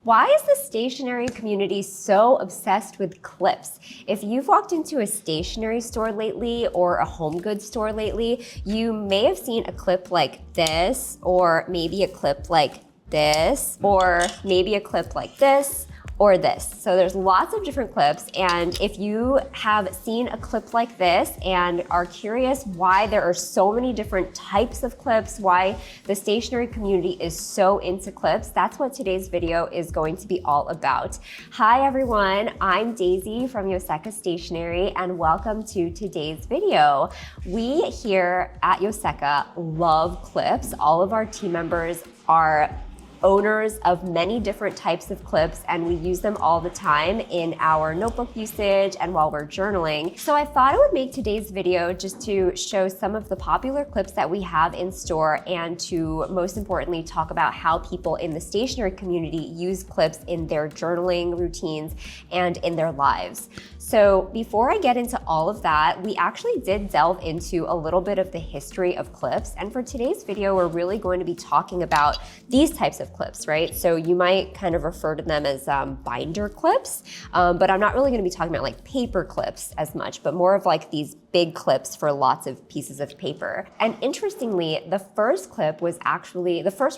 Why is the stationery community so obsessed with clips? If you've walked into a stationery store lately or a home goods store lately, you may have seen a clip like this, or maybe a clip like this, or maybe a clip like this, or this. So there's lots of different clips, and if you have seen a clip like this and are curious why there are so many different types of clips, why the stationery community is so into clips, that's what today's video is going to be all about. Hi everyone, I'm Daisy from Yoseka Stationery, and welcome to today's video. We here at Yoseka love clips. All of our team members are owners of many different types of clips, and we use them all the time in our notebook usage and while we're journaling. So I thought I would make today's video just to show some of the popular clips that we have in store, and to most importantly talk about how people in the stationery community use clips in their journaling routines and in their lives. So before I get into all of that, we actually did delve into a little bit of the history of clips, and for today's video we're really going to be talking about these types of clips, right? So you might kind of refer to them as binder clips, but I'm not really going to be talking about like paper clips as much, but more of like these big clips for lots of pieces of paper. And interestingly, the first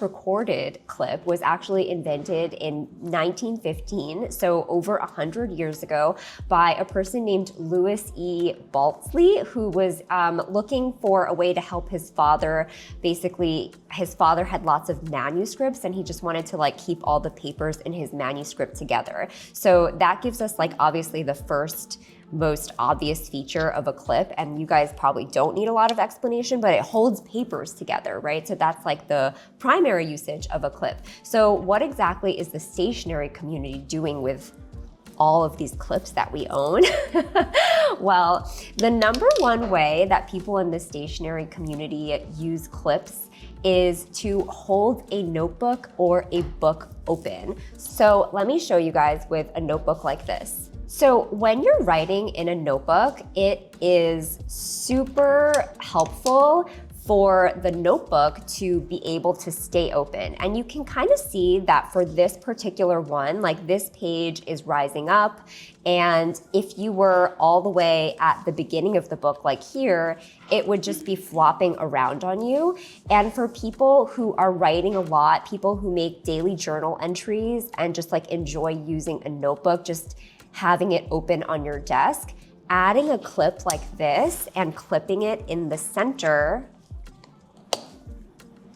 recorded clip was actually invented in 1915, so over 100 years ago, by a person named Louis E. Baltzley, who was looking for a way to help his father. Basically, his father had lots of manuscripts, and he just wanted to like keep all the papers in his manuscript together. So that gives us like obviously the first most obvious feature of a clip, and you guys probably don't need a lot of explanation, but it holds papers together, right? So that's like the primary usage of a clip. So what exactly is the stationery community doing with all of these clips that we own? Well, the number one way that people in the stationery community use clips is to hold a notebook or a book open. So let me show you guys with a notebook like this. So when you're writing in a notebook, it is super helpful for the notebook to be able to stay open. And you can kind of see that for this particular one, like this page is rising up, and if you were all the way at the beginning of the book, like here, it would just be flopping around on you. And for people who are writing a lot, people who make daily journal entries and just like enjoy using a notebook, just having it open on your desk, adding a clip like this and clipping it in the center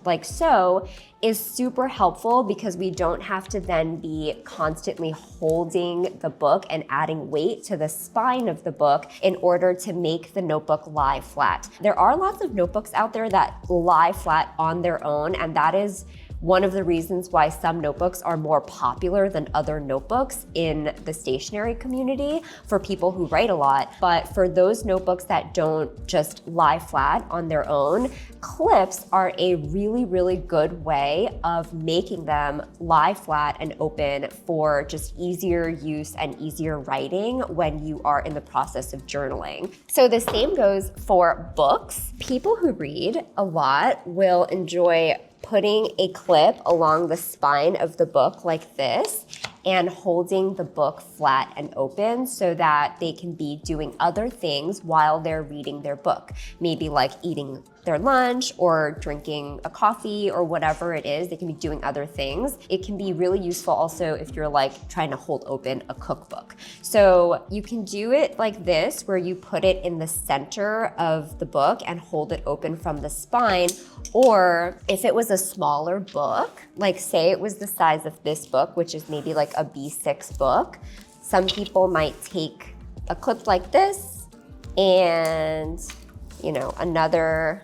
like so is super helpful, because we don't have to then be constantly holding the book and adding weight to the spine of the book in order to make the notebook lie flat. There are lots of notebooks out there that lie flat on their own, and that is one of the reasons why some notebooks are more popular than other notebooks in the stationery community for people who write a lot. But for those notebooks that don't just lie flat on their own, clips are a really, really good way of making them lie flat and open for just easier use and easier writing when you are in the process of journaling. So the same goes for books. People who read a lot will enjoy putting a clip along the spine of the book like this and holding the book flat and open so that they can be doing other things while they're reading their book. Maybe like eating their lunch or drinking a coffee or whatever it is. They can be doing other things. It can be really useful also if you're like trying to hold open a cookbook. So you can do it like this, where you put it in the center of the book and hold it open from the spine. Or if it was a smaller book, like say it was the size of this book, which is maybe like a B6 book, some people might take a clip like this and, you know, another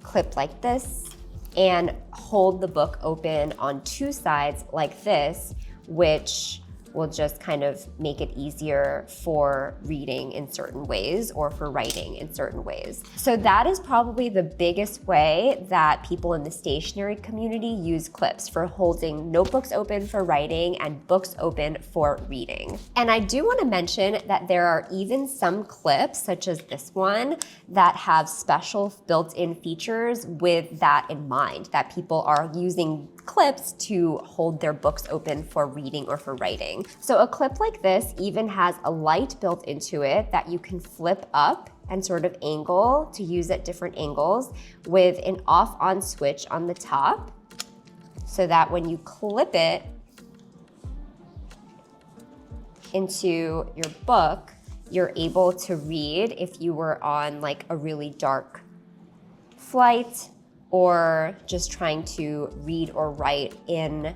clip like this and hold the book open on two sides like this, which will just kind of make it easier for reading in certain ways or for writing in certain ways. So that is probably the biggest way that people in the stationery community use clips, for holding notebooks open for writing and books open for reading. And I do want to mention that there are even some clips, such as this one, that have special built-in features with that in mind, that people are using clips to hold their books open for reading or for writing. So a clip like this even has a light built into it that you can flip up and sort of angle to use at different angles with an off-on switch on the top, so that when you clip it into your book, you're able to read if you were on like a really dark flight or just trying to read or write in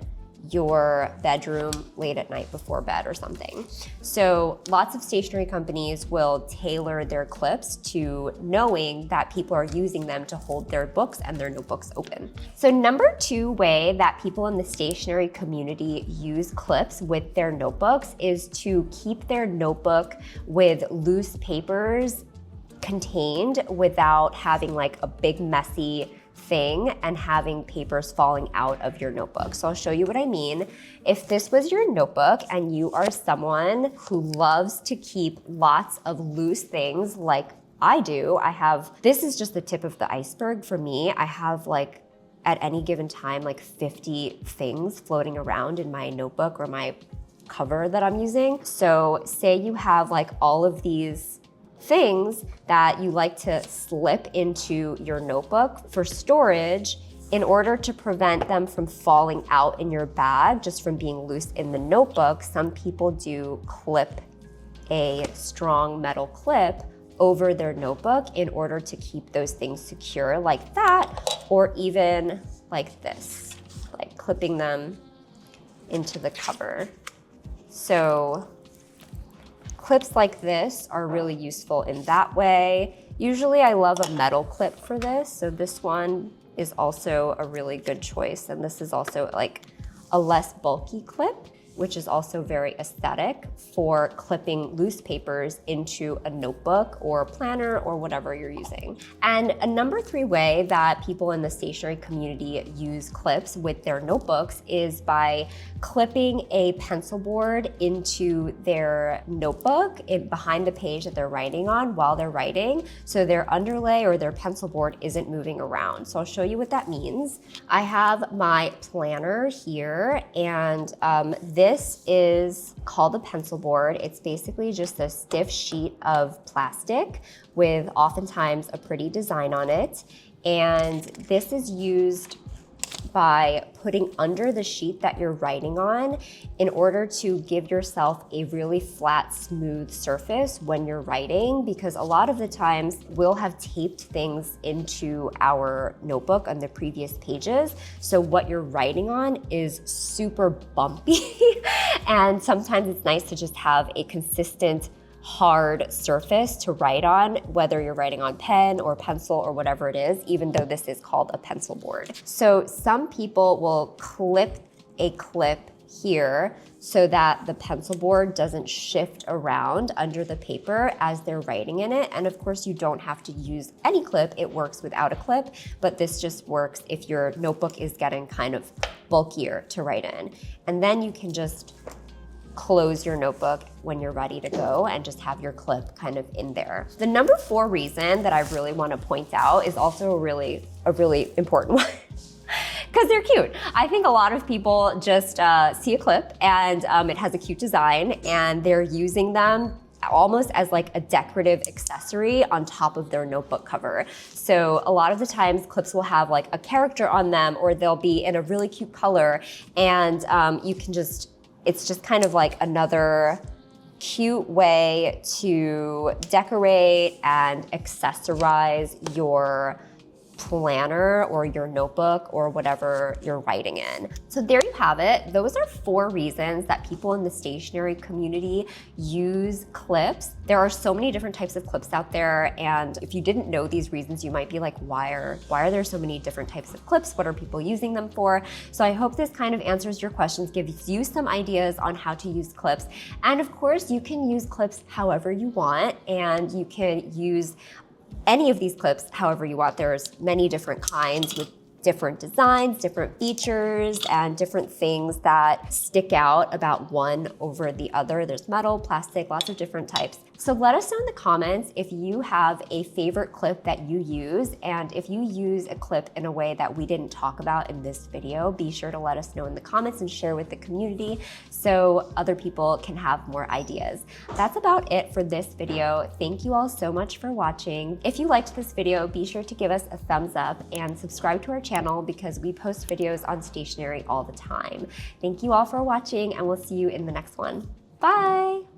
your bedroom late at night before bed or something. So lots of stationery companies will tailor their clips to knowing that people are using them to hold their books and their notebooks open. So number 2 way that people in the stationery community use clips with their notebooks is to keep their notebook with loose papers contained without having like a big messy thing and having papers falling out of your notebook. So I'll show you what I mean. If this was your notebook and you are someone who loves to keep lots of loose things like I do, this is just the tip of the iceberg for me. I have like at any given time like 50 things floating around in my notebook or my cover that I'm using. So say you have like all of these things that you like to slip into your notebook for storage in order to prevent them from falling out in your bag just from being loose in the notebook. Some people do clip a strong metal clip over their notebook in order to keep those things secure like that, or even like this, like clipping them into the cover. So clips like this are really useful in that way. Usually I love a metal clip for this, so this one is also a really good choice. And this is also like a less bulky clip, which is also very aesthetic for clipping loose papers into a notebook or planner or whatever you're using. And a number 3 way that people in the stationery community use clips with their notebooks is by clipping a pencil board into their notebook behind the page that they're writing on while they're writing, so their underlay or their pencil board isn't moving around. So I'll show you what that means. I have my planner here, and this is called a pencil board. It's basically just a stiff sheet of plastic with oftentimes a pretty design on it. And this is used by putting under the sheet that you're writing on in order to give yourself a really flat, smooth surface when you're writing, because a lot of the times we'll have taped things into our notebook on the previous pages. So what you're writing on is super bumpy. And sometimes it's nice to just have a consistent hard surface to write on, whether you're writing on pen or pencil or whatever it is, even though this is called a pencil board. So some people will clip a clip here so that the pencil board doesn't shift around under the paper as they're writing in it. And of course, you don't have to use any clip. It works without a clip, but this just works if your notebook is getting kind of bulkier to write in. And then you can just close your notebook when you're ready to go and just have your clip kind of in there. The number 4 reason that I really want to point out is also a really important one. Because they're cute. I think a lot of people just see a clip and it has a cute design and they're using them almost as like a decorative accessory on top of their notebook cover. So a lot of the times clips will have like a character on them, or they'll be in a really cute color, and it's just kind of like another cute way to decorate and accessorize your planner or your notebook or whatever you're writing in. So there you have it. Those are 4 reasons that people in the stationery community use clips. There are so many different types of clips out there, and if you didn't know these reasons, you might be like, why are there so many different types of clips? What are people using them for? So I hope this kind of answers your questions, gives you some ideas on how to use clips. And of course, you can use clips however you want, and you can use any of these clips however you want. There's many different kinds with different designs, different features, and different things that stick out about one over the other. There's metal, plastic, lots of different types. So let us know in the comments if you have a favorite clip that you use, and if you use a clip in a way that we didn't talk about in this video, be sure to let us know in the comments and share with the community so other people can have more ideas. That's about it for this video. Thank you all so much for watching. If you liked this video, be sure to give us a thumbs up and subscribe to our channel because we post videos on stationery all the time. Thank you all for watching, and we'll see you in the next one. Bye!